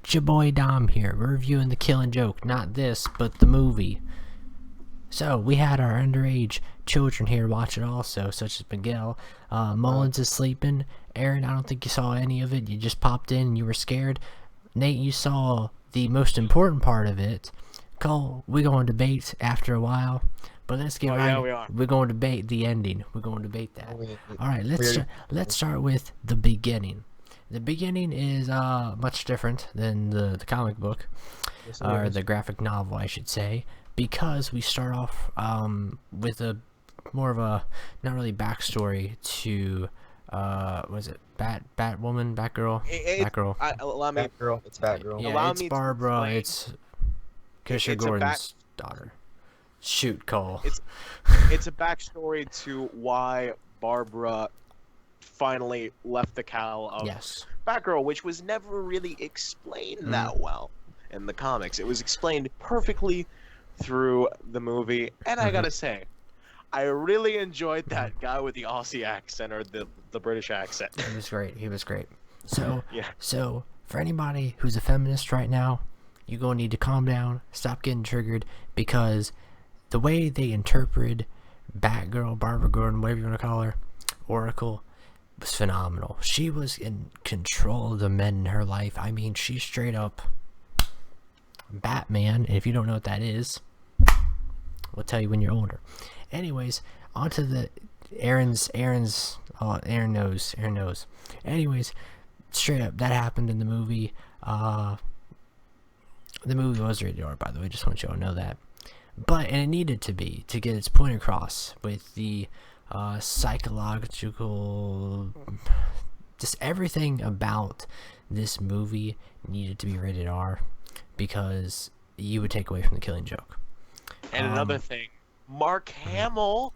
It's your boy Dom here. We're reviewing The Killing Joke. Not this, but the movie. So, we had our underage children here watch it also, such as Miguel. Mullins is sleeping. Aaron, I don't think you saw any of it. You just popped in and you were scared. Nate, you saw the most important part of it. Cole, we're going to debate after a while. But let's get right. Yeah, we are. We're going to debate the ending. We're going to debate that. All right, let's start with the beginning. The beginning is much different than the comic book, or the graphic novel, I should say, because we start off with a more of a not really backstory to was it Batwoman, Batgirl? Batgirl. It's Batgirl. Yeah, it's Barbara. It's Commissioner Gordon's daughter. Shoot, Cole. It's a backstory to why Barbara finally left the cowl of Batgirl, which was never really explained that well in the comics. It was explained perfectly through the movie, and I gotta say, I really enjoyed that guy with the Aussie accent, or the British accent. He was great. So, so for anybody who's a feminist right now, you're gonna need to calm down, stop getting triggered, because the way they interpreted Batgirl, Barbara Gordon, whatever you want to call her, Oracle, was phenomenal. She was in control of the men in her life. I mean, she's straight up Batman. And if you don't know what that is, we'll tell you when you're older. Anyways, onto the Aaron knows. Anyways, straight up, that happened in the movie. The movie was rated R, by the way. Just want you all to know that. And it needed to be to get its point across with the psychological, just everything about this movie needed to be rated R, because you would take away from The Killing Joke. And another thing, Mark Hamill.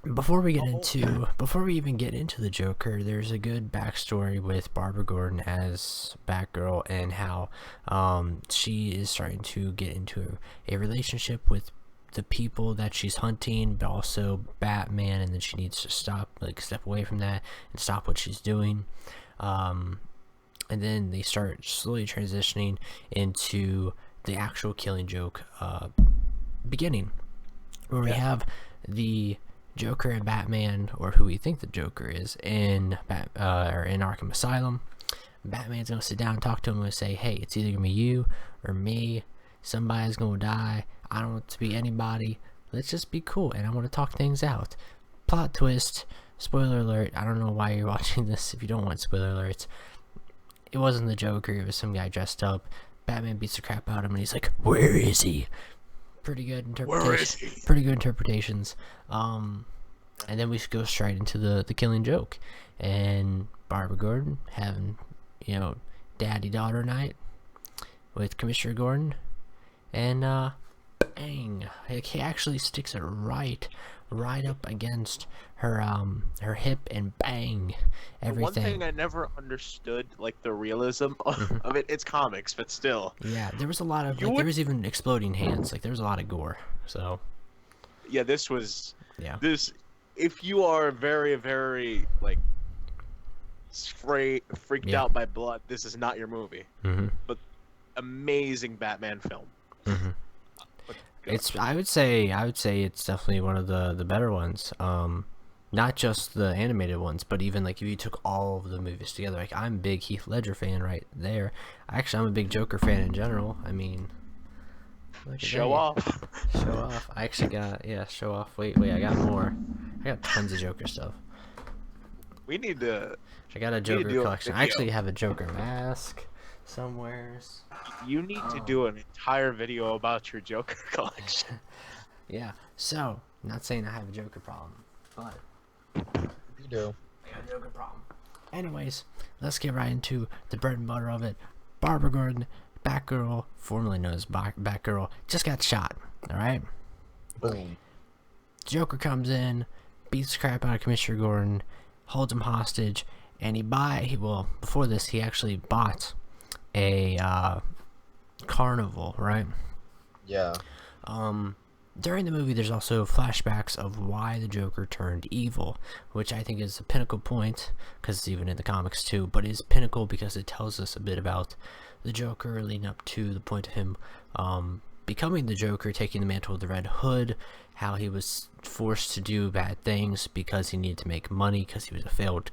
Before we even get into the Joker, there's a good backstory with Barbara Gordon as Batgirl, and how she is starting to get into a relationship with the people that she's hunting, but also Batman, and then she needs to step away from that and stop what she's doing. And then they start slowly transitioning into the actual Killing Joke beginning, where we have the Joker and Batman, or who we think the Joker is, in Arkham Asylum. Batman's gonna sit down and talk to him and say, hey, it's either gonna be you or me. Somebody's gonna die. I don't want it to be anybody. Let's just be cool, and I want to talk things out. Plot twist, spoiler alert. I don't know why you're watching this if you don't want spoiler alerts. It wasn't the Joker, it was some guy dressed up. Batman beats the crap out of him, and he's like, where is he? Pretty good interpretations. And then we go straight into the Killing Joke, and Barbara Gordon having, daddy-daughter night with Commissioner Gordon, and bang, he actually sticks it right up against her hip, and bang, everything. One thing I never understood, the realism of it. It's comics, but still. Yeah, there was a lot of there was even exploding hands. There was a lot of gore. So. Yeah, this. If you are very, very freaked out by blood, this is not your movie. But amazing Batman film. I would say it's definitely one of the better ones. Not just the animated ones, but even if you took all of the movies together. I'm a big Heath Ledger fan right there. Actually, I'm a big Joker fan in general. I mean, show off. I actually got show off. Wait, I got more. I got tons of Joker stuff. We need to. I got a Joker collection. I actually have a Joker mask somewheres. You need to do an entire video about your Joker collection. Yeah. So, not saying I have a Joker problem, but you do. I got a Joker problem. Anyways, let's get right into the bread and butter of it. Barbara Gordon, Batgirl, formerly known as Batgirl, just got shot. All right. Boom. Joker comes in, beats the crap out of Commissioner Gordon, holds him hostage, and before this, he actually bought a carnival, right? Yeah. during the movie, there's also flashbacks of why the Joker turned evil, which I think is a pinnacle point, because it's even in the comics too, but it's pinnacle because it tells us a bit about the Joker leading up to the point of him becoming the Joker, taking the mantle of the Red Hood, how he was forced to do bad things because he needed to make money because he was a failed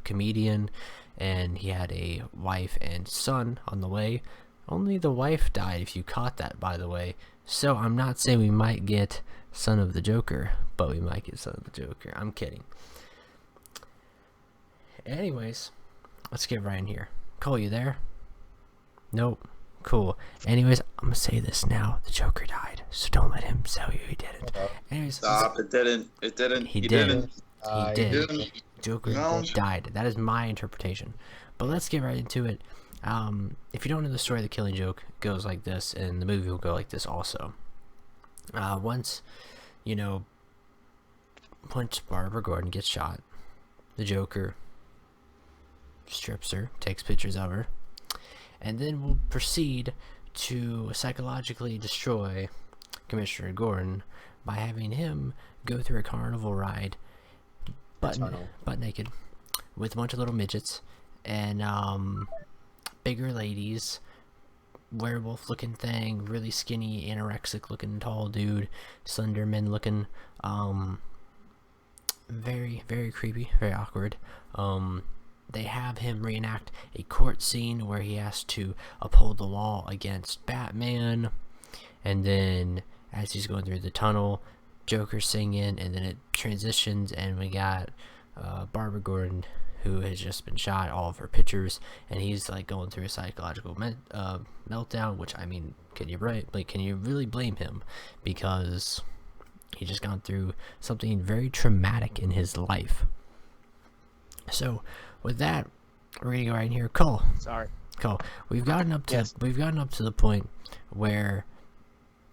comedian, and he had a wife and son on the way. Only the wife died, if you caught that, by the way. So I'm not saying we might get Son of the Joker, but we might get Son of the Joker. I'm kidding. Anyways, let's get right in here. Cole, you there? Nope. Cool. Anyways, I'm gonna say this now. The Joker died, so don't let him tell you he didn't. Anyways, stop. It didn't. It didn't. He didn't. He did. Joker died. That is my interpretation. But let's get right into it. If you don't know the story, the Killing Joke goes like this, and the movie will go like this also. Once Barbara Gordon gets shot, the Joker strips her, takes pictures of her, and then will proceed to psychologically destroy Commissioner Gordon by having him go through a carnival ride butt naked with a bunch of little midgets and bigger ladies, werewolf looking thing, really skinny, anorexic looking tall dude, Slenderman looking, very, very creepy, very awkward. They have him reenact a court scene where he has to uphold the law against Batman, and then as he's going through the tunnel, Joker singing, and then it transitions and we got Barbara Gordon, who has just been shot, all of her pictures, and he's like going through a psychological meltdown, which, I mean, can you really blame him, because he just gone through something very traumatic in his life. So with that, we're gonna go right in here. Cole, we've gotten up to the point where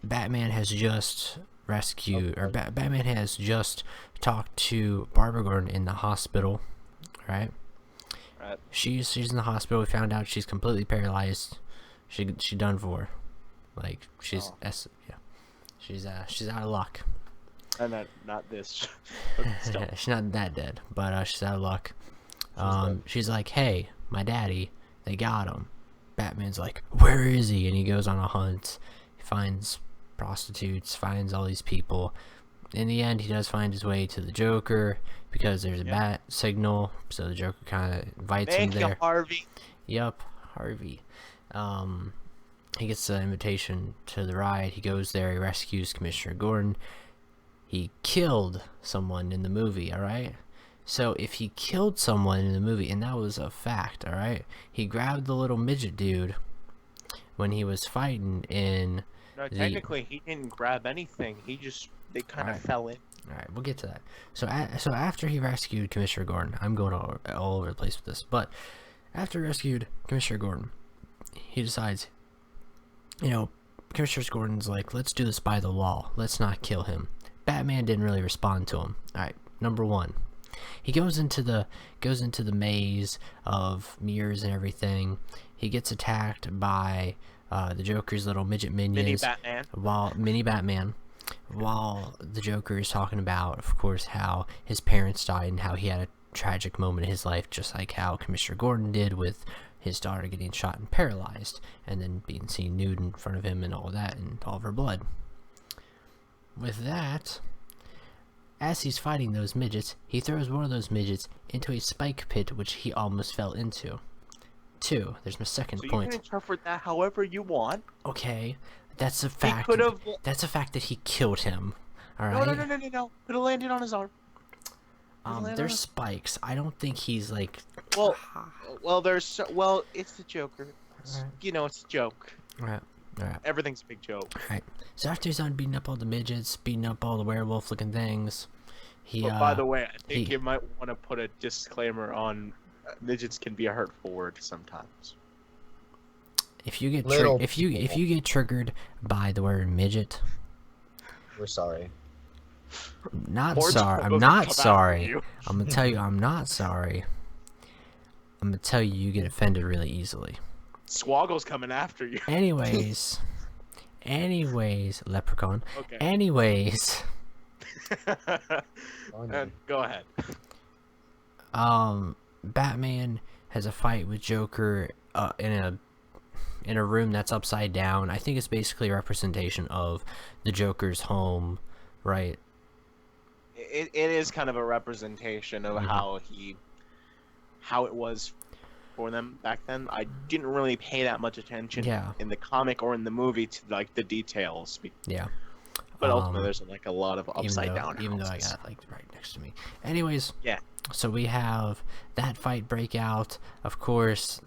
Batman has just rescued, or Batman has just talked to Barbara Gordon in the hospital, right? She's in the hospital. We found out she's completely paralyzed. She done for. Like, she's she's out of luck. And not this. She's not that dead, but she's out of luck. She's like, hey, my daddy, they got him. Batman's like, where is he? And he goes on a hunt. He finds prostitutes, finds all these people. In the end, he does find his way to the Joker because there's a bat signal, so the Joker kind of invites him there. Thank you, Harvey. Yep, Harvey. He gets the invitation to the ride. He goes there. He rescues Commissioner Gordon. He killed someone in the movie, alright? So if he killed someone in the movie, and that was a fact, alright? He grabbed the little midget dude when he was fighting in... No, technically, he didn't grab anything. They kind of fell in. Alright, we'll get to that. So after he rescued Commissioner Gordon, I'm going all over the place with this, but after he rescued Commissioner Gordon, he decides, Commissioner Gordon's like, let's do this by the law. Let's not kill him. Batman didn't really respond to him. Alright, number one. He goes into the maze of mirrors and everything. He gets attacked by the Joker's little midget minions. Mini Batman. While the Joker is talking about, of course, how his parents died and how he had a tragic moment in his life, just like how Commissioner Gordon did with his daughter getting shot and paralyzed, and then being seen nude in front of him and all that, and all of her blood. With that, as he's fighting those midgets, he throws one of those midgets into a spike pit, which he almost fell into. Two, there's my second point. So you can interpret that however you want. Okay, that's a fact. That's a fact that he killed him. All right. No. Could have landed on his arm. There's spikes. I don't think he's like. Well, it's the Joker. It's a joke. Alright. Everything's a big joke. Alright. So after he's done beating up all the midgets, beating up all the werewolf-looking things, But by the way, I think you might want to put a disclaimer on midgets can be a hurtful word sometimes. If you get if you get triggered by the word midget, we're sorry. Not sorry. I'm not sorry. I'm gonna tell you I'm not sorry. I'm gonna tell you get offended really easily. Swaggle's coming after you. Anyways, Anyways, Leprechaun. Okay. Anyways, Go ahead. Batman has a fight with Joker in a room that's upside down. I think it's basically a representation of the Joker's home, right? It is kind of a representation of how it was for them back then. I didn't really pay that much attention in the comic or in the movie to like the details. Yeah. But ultimately, there's like a lot of upside down. Even though I got it like right next to me. Anyways. Yeah. So we have that fight break out. Of course.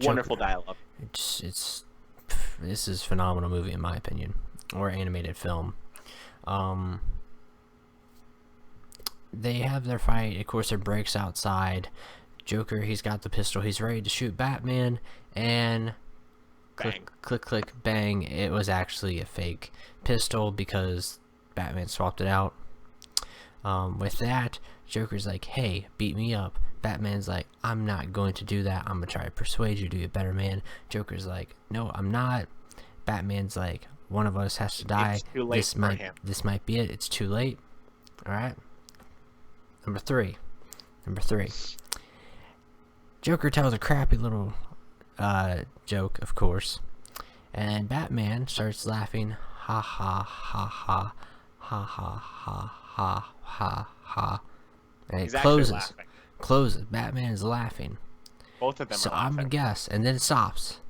Wonderful dialogue. This is a phenomenal movie in my opinion, or animated film. They have their fight. Of course, it breaks outside. Joker, he's got the pistol. He's ready to shoot Batman, and Bang. click, bang. It was actually a fake pistol because Batman swapped it out. With that, Joker's like, hey, beat me up. Batman's like, I'm not going to do that. I'm going to try to persuade you to be a better man. Joker's like, no, I'm not. Batman's like, one of us has to die. It's too late for him. This might be it. It's too late. Alright. Number three. Joker tells a crappy little joke, of course. And Batman starts laughing. Ha ha ha ha. Ha ha ha ha ha ha. And it closes. Batman is laughing. Both of them are laughing. I'm a guess. And then it stops.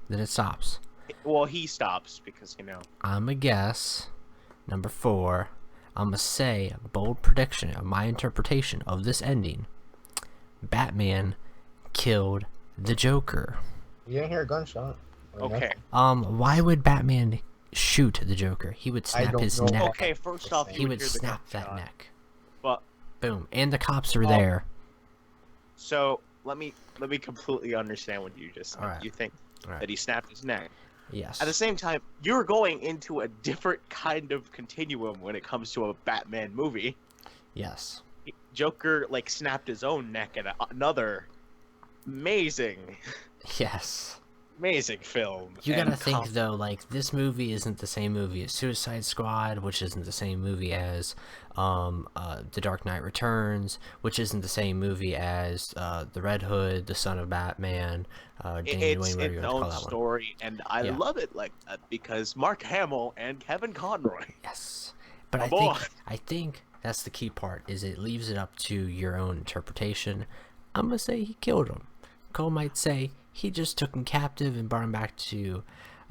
Well, he stops because, I'm a guess. Number 4. I'm gonna say a bold prediction of my interpretation of this ending. Batman killed the Joker. You didn't hear a gunshot. Okay. Why would Batman shoot the Joker? He would snap his neck. Okay, first off, he would snap that neck. But boom, and the cops are there. So let me completely understand what you just said. Right. You think that he snapped his neck. Yes. At the same time, you're going into a different kind of continuum when it comes to a Batman movie. Yes. Joker snapped his own neck at another amazing. Yes. Amazing film. You gotta think though, this movie isn't the same movie as Suicide Squad, which isn't the same movie as The Dark Knight Returns, which isn't the same movie as The Red Hood, The Son of Batman, it's its own story, and I love it like that because Mark Hamill and Kevin Conroy. Yes, but I think that's the key part. Is it leaves it up to your own interpretation. I'm gonna say he killed him. Cole might say he just took him captive and brought him back to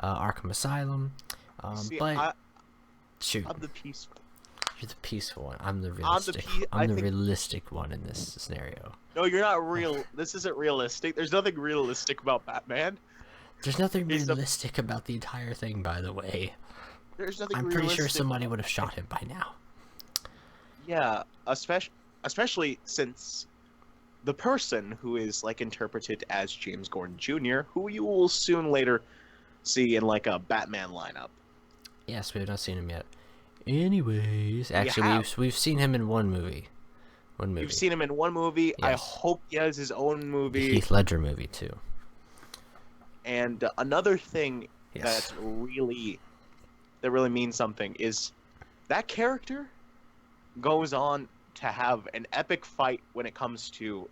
Arkham Asylum. Shoot. I'm the peaceful. You're the peaceful one. I'm the realistic. I'm the realistic one in this scenario. No, you're not real. This isn't realistic. There's nothing realistic about Batman. There's nothing realistic about the entire thing, by the way. There's nothing. I'm pretty sure somebody would have shot him by now. Yeah, especially since the person who is interpreted as James Gordon Jr., who you will soon later see in a Batman lineup. Yes, we have not seen him yet. Anyways, actually, we've seen him in one movie. You've seen him in one movie. Yes. I hope he has his own movie. The Heath Ledger movie too. And another thing that really means something is that character goes on to have an epic fight when it comes to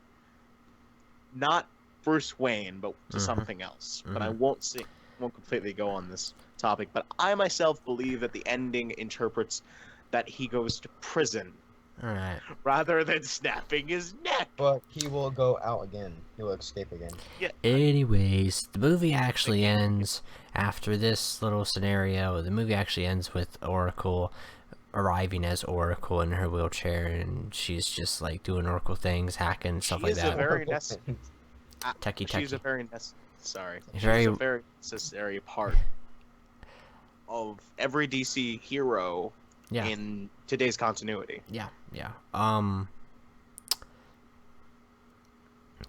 not Bruce Wayne, but to something else. But I won't completely go on this topic. But I myself believe that the ending interprets that he goes to prison, rather than snapping his neck. But he will go out again. He will escape again. Yeah. Anyways, the movie actually ends after this little scenario. The movie actually ends with Oracle arriving as Oracle in her wheelchair, and she's just doing Oracle things, hacking, stuff like that. She's a very necessary part of every DC hero in today's continuity. Yeah.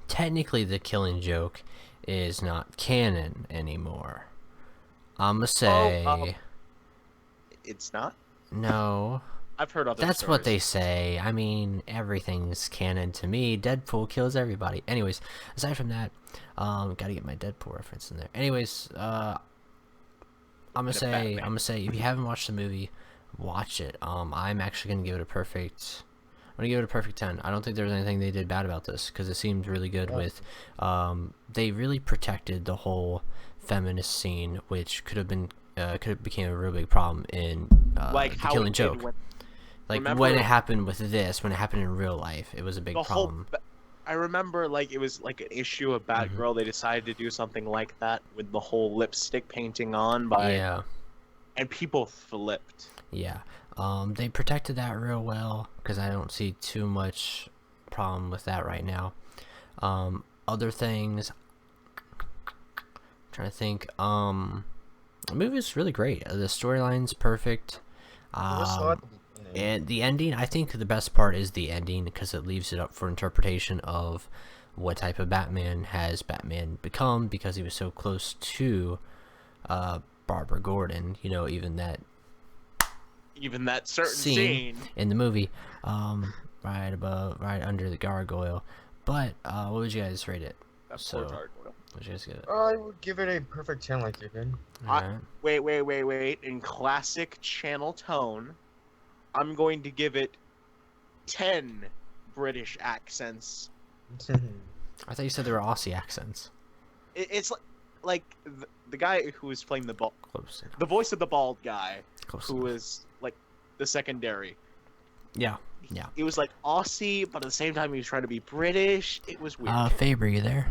Technically, the Killing Joke is not canon anymore. I'ma say it's not. No. I've heard other That's stories. what they say. I mean, everything's canon to me. Deadpool kills everybody. Anyways, aside from that, gotta get my Deadpool reference in there. Anyways, I'm gonna say if you haven't watched the movie, watch it. I'm actually gonna give it a perfect. I'm gonna give it a perfect 10. I don't think there's anything they did bad about this because it seemed really good. With, they really protected the whole feminist scene, which could have became a real big problem in like the how Killing it Joke. did when, Like remember, when it happened with this, when it happened in real life, it was a big problem. I remember like it was like an issue of Batgirl. They decided to do something like that with the whole lipstick painting on and people flipped. Yeah. They protected that real well because I don't see too much problem with that right now. Other things, I'm trying to think. The movie is really great. The storyline's perfect. And the ending, I think the best part is the ending because it leaves it up for interpretation of what type of Batman has Batman become because he was so close to Barbara Gordon. You know, even that certain scene in the movie, right under the gargoyle. But what would you guys rate it? Poor gargoyle. What would you guys give it? I would give it a perfect 10 like you did. Wait. In classic channel tone, I'm going to give it 10 British accents. I thought you said they were Aussie accents. It's like the guy who was playing the voice of the bald guy, who was like the secondary. Yeah. It was like Aussie, but at the same time he was trying to be British. It was weird. Faber, you there?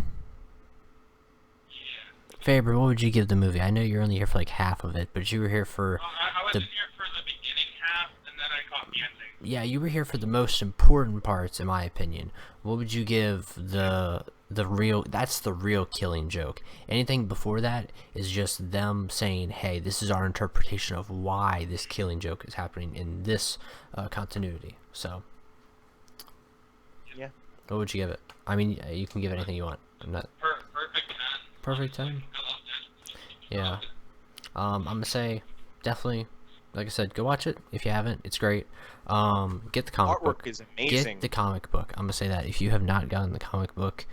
Faber, what would you give the movie? I know you're only here for like half of it, but you were here for I wasn't here for the beginning half, and then I caught the ending. Yeah, you were here for the most important parts, in my opinion. What would you give the real? That's the real Killing Joke. Anything before that is just them saying, "Hey, this is our interpretation of why this Killing Joke is happening in this continuity." So, yeah. What would you give it? I mean, you can give anything you want. I'm not. Perfect 10. Perfect 10. I loved it. Yeah. I'm gonna say definitely. Like I said, go watch it if you haven't. It's great. Get the comic book. Artwork is amazing. Get the comic book. I'm gonna say that if you have not gotten the comic book,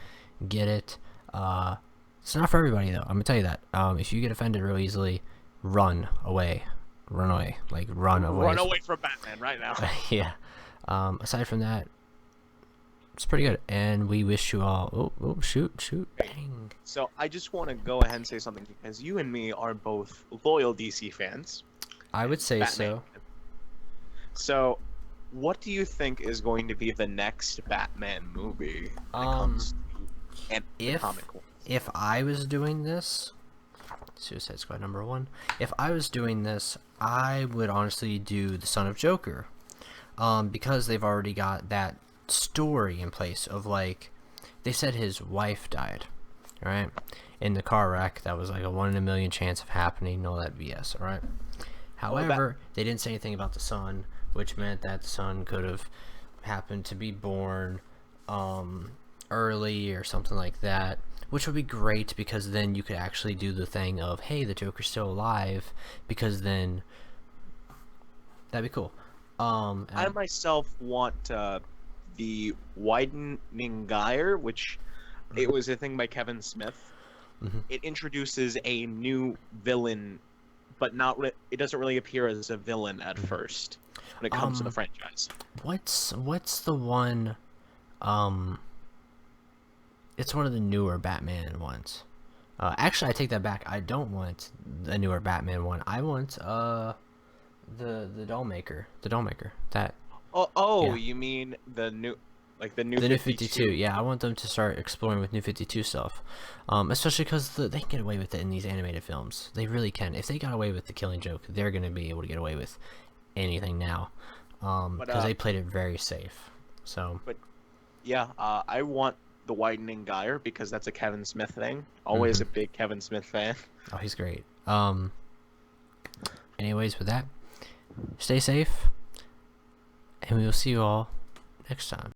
get it. It's not for everybody though. I'm gonna tell you that. If you get offended real easily, run away. Run away. Like run away. Run away from Batman right now. Yeah. Aside from that, it's pretty good. And we wish you all. Oh, shoot. Bang. So I just want to go ahead and say something because you and me are both loyal DC fans. I would say Batman. So, what do you think is going to be the next Batman movie when it comes to the comic one? If I was doing this, Suicide Squad #1. If I was doing this, I would honestly do the Son of Joker, because they've already got that story in place of like, they said his wife died, right, in the car wreck. That was like a 1 in a million chance of happening. All that BS, all right. However, they didn't say anything about the son, which meant that the son could have happened to be born early or something like that, which would be great because then you could actually do the thing of, hey, the Joker's still alive, because then that'd be cool. I myself want the widening gyre, which it was a thing by Kevin Smith. It introduces a new villain, but it doesn't really appear as a villain at first when it comes to the franchise. What's the one? It's one of the newer Batman ones. Actually, I take that back. I don't want the newer Batman one. I want the Dollmaker. The Dollmaker. That. Oh, yeah. You mean the new, like the new the 52? New 52? Yeah, I want them to start exploring with New 52 stuff, especially because they can get away with it in these animated films. They really can. If they got away with the Killing Joke, they're gonna be able to get away with anything now, because they played it very safe. So. But yeah, I want the widening gyre because that's a Kevin Smith thing. Always a big Kevin Smith fan. Oh, he's great. Anyways, with that, stay safe, and we will see you all next time.